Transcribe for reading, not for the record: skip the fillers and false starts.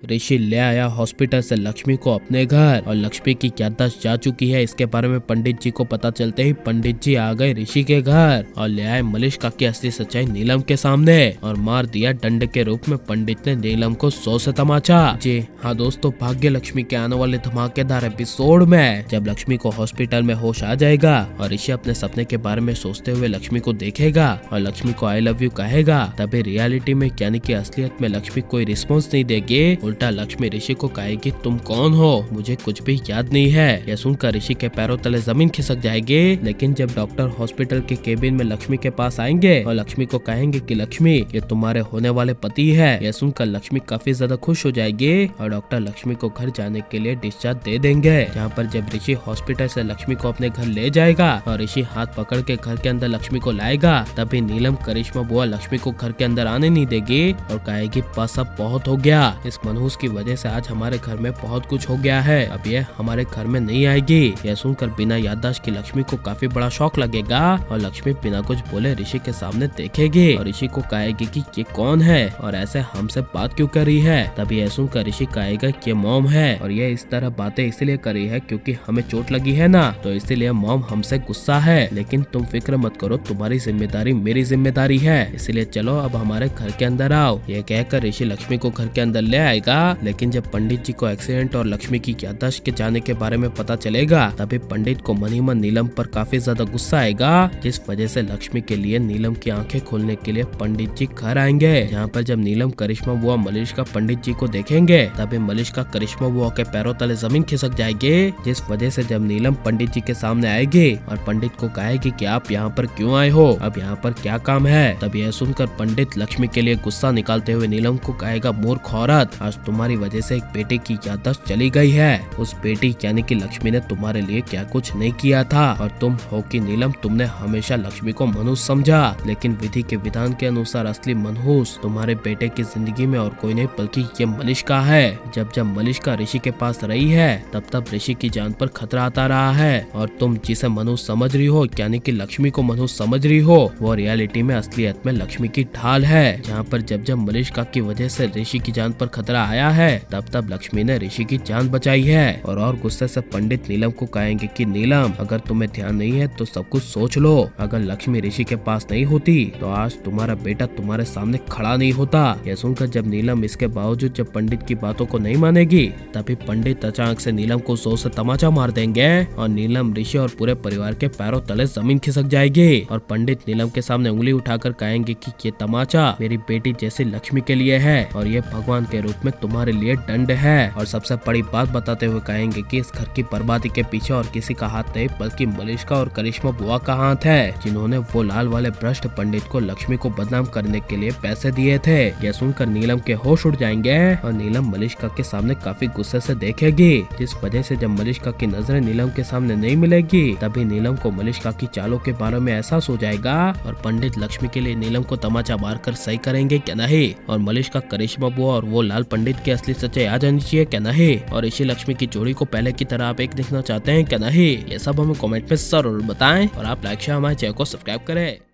ऋषि ले आया हॉस्पिटल से लक्ष्मी को अपने घर और लक्ष्मी की याददाश्त जा चुकी है। इसके बारे में पंडित जी को पता चलते ही पंडित जी आ गए ऋषि के घर और ले आए मलिष्का की असली सच्चाई नीलम के सामने और मार दिया डंडे के रूप में पंडित ने नीलम को 100 से तमाचा। जी हाँ दोस्तों, भाग्य लक्ष्मी के आने वाले धमाकेदार एपिसोड में जब लक्ष्मी को हॉस्पिटल में होश आ जाएगा और ऋषि अपने सपने के बारे में सोचते हुए लक्ष्मी को देखेगा और लक्ष्मी को आई लव यू कहेगा, तभी रियलिटी में यानी कि असलियत में लक्ष्मी कोई रिस्पॉन्स नहीं देगी। उल्टा लक्ष्मी ऋषि को कहेगी तुम कौन हो, मुझे कुछ भी याद नहीं है। यह सुनकर ऋषि के पैरों तले जमीन खिसक जाएगी। लेकिन जब डॉक्टर हॉस्पिटल के केबिन में लक्ष्मी के पास आएंगे और लक्ष्मी को कहेंगे कि लक्ष्मी ये तुम्हारे होने वाले पति है, यह सुनकर लक्ष्मी काफी ज्यादा खुश हो जाएगी और डॉक्टर लक्ष्मी को घर जाने के लिए डिस्चार्ज दे देंगे। जहाँ पर जब ऋषि हॉस्पिटल से लक्ष्मी को अपने घर ले जाएगा और ऋषि हाथ पकड़ के घर के अंदर लक्ष्मी को लाएगा, तभी नीलम करिश्मा बुआ लक्ष्मी को घर के अंदर आने नहीं देगी और कहेगी बस अब बहुत हो गया, इस मनहूस की वजह से आज हमारे घर में बहुत कुछ हो गया है, अब ये हमारे घर में नहीं आएगी। यह सुनकर बिना याददाश्त की लक्ष्मी को काफी बड़ा शौक लगेगा और लक्ष्मी बिना कुछ बोले ऋषि के सामने देखेगी और ऋषि को कहेगी कि ये कौन है और ऐसे हमसे बात क्यों कर रही है। तभी यह सुनकर ऋषि कहेगा कि मॉम है और ये इस तरह बातें इसलिए कर रही है क्योंकि हमें चोट लगी है ना, तो इसीलिए मॉम हमसे गुस्सा है, लेकिन तुम फिक्र मत करो, तुम्हारी जिम्मेदारी मेरी जिम्मेदारी है, इसलिए चलो अब हमारे घर के अंदर आओ। ये कहकर ऋषि लक्ष्मी को घर के अंदर ले आएगा। लेकिन जब पंडित जी को एक्सीडेंट और लक्ष्मी की याददाश्त के जाने के बारे में पता चलेगा, तभी पंडित को मन ही मन नीलम पर काफी ज्यादा गुस्सा आएगा, जिस वजह से लक्ष्मी के लिए नीलम की आंखें खोलने के लिए पंडित जी घर आएंगे। जहाँ पर जब नीलम करिश्मा बुआ मलिष्का पंडित जी को देखेंगे, तभी मलिष्का करिश्मा बुआ के पैरों तले जमीन खिसक जाएगी, जिस वजह से जब नीलम पंडित जी के सामने आएगी और पंडित को कहेगी कि आप यहाँ पर क्यों आए हो, अब यहाँ पर क्या काम है। तब यह सुनकर पंडित लक्ष्मी के लिए गुस्सा निकालते हुए नीलम को कहेगा मूर्ख औरत, आज तुम्हारी वजह से एक बेटे की याददाश्त चली गई है, उस बेटी यानी कि लक्ष्मी ने तुम्हारे लिए क्या कुछ नहीं किया था और तुम हो कि नीलम तुमने हमेशा लक्ष्मी को मनहूस समझा, लेकिन विधि के विधान के अनुसार असली मनहूस तुम्हारे बेटे की जिंदगी में और कोई नहीं बल्कि ये मलिष्का है। जब जब मलिष्का ऋषि के पास रही है तब तब ऋषि की जान पर खतरा आता रहा है और तुम जिसे मनहूस समझ रही हो यानी कि लक्ष्मी को मनहूस समझ रही हो, वो रियलिटी में असलियत में लक्ष्मी की ढाल है। जहाँ पर जब जब मलिष्का की वजह से ऋषि की जान पर खतरा आया है तब तब लक्ष्मी ने ऋषि की जान बचाई है। और गुस्से से पंडित नीलम को कहेंगे कि नीलम अगर तुम्हें ध्यान नहीं है तो सब कुछ सोच लो, अगर लक्ष्मी ऋषि के पास नहीं होती तो आज तुम्हारा बेटा तुम्हारे सामने खड़ा नहीं होता। यह सुनकर जब नीलम इसके बावजूद जब पंडित की बातों को नहीं मानेगी, तभी पंडित अचानक से नीलम को जोर से तमाचा मार देंगे और नीलम ऋषि और पूरे परिवार के पैरों तले जमीन खिसक जाएगी और पंडित नीलम के सामने उंगली उठाकर कहेंगे कि ये तमाचा मेरी बेटी जैसी लक्ष्मी के लिए है और ये भगवान के रूप में तुम्हारे लिए दंड है। और सबसे बड़ी बात बताते हुए कहेंगे कि इस घर की बर्बादी के पीछे और किसी का हाथ नहीं बल्कि मलिष्का और करिश्मा बुआ का हाथ है, जिन्होंने वो लाल वाले भ्रष्ट पंडित को लक्ष्मी को बदनाम करने के लिए पैसे दिए थे। यह सुनकर नीलम के होश उड़ जाएंगे और नीलम मलिष्का के सामने काफी गुस्से से देखेगी, जिस वजह से जब मलिष्का की नजरें नीलम के सामने नहीं मिलेगी तभी नीलम को मलिष्का की चालों के बारे में एहसास हो जाएगा और पंडित लक्ष्मी के लिए नीलम को तमाचा मारकर सही करेंगे क्या नहीं, और मलिष्का करिश्मा बुआ और वो लाल पंडित की असली सच्चाई आ जानी चाहिए क्या नहीं, और ऋषि लक्ष्मी की जोड़ी को पहले की तरह आप एक देखना चाहते हैं क्या नहीं, ये सब हमें कमेंट में जरूर बताएं और आप लाइक शेयर हमारे चैनल को सब्सक्राइब करें।